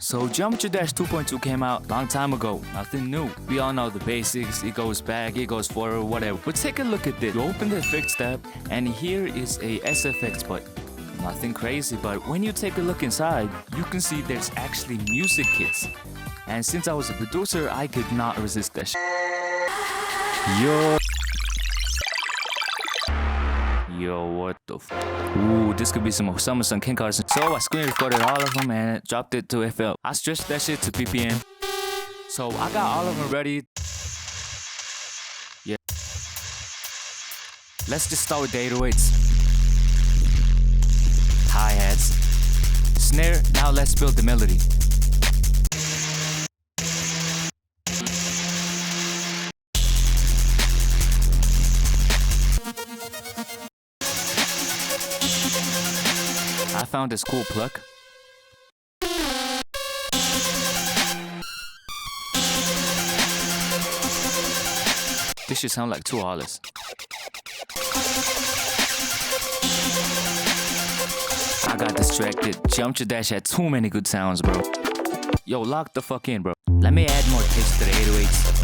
So Geometry Dash 2.2 came out long time ago. Nothing new. We all know the basics. It goes back, it goes forward, whatever. But take a look at this. You open the effects tab, and here is a SFX button. Nothing crazy, but when you take a look inside, you can see there's actually music kits. And since I was a producer, I could not resist that shit. Yo, what the f? Ooh, this could be some Summer Sun Ken Carson. So I screen recorded all of them and dropped it to FL. I stretched that shit to BPM. So I got all of them ready. Yeah. Let's just start with the 808s. Hi-hats. Snare, now let's build the melody. I found this cool pluck. This should sound like two hollers. I got distracted. Geometry Dash had too many good sounds, bro. Yo, lock the fuck in, bro. Let me add more taste to the 808s.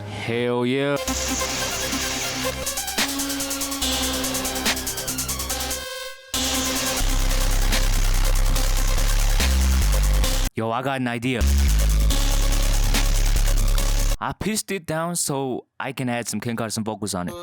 Hell yeah. Yo, I got an idea. I pitched it down so I can add some Ken Carson vocals on it.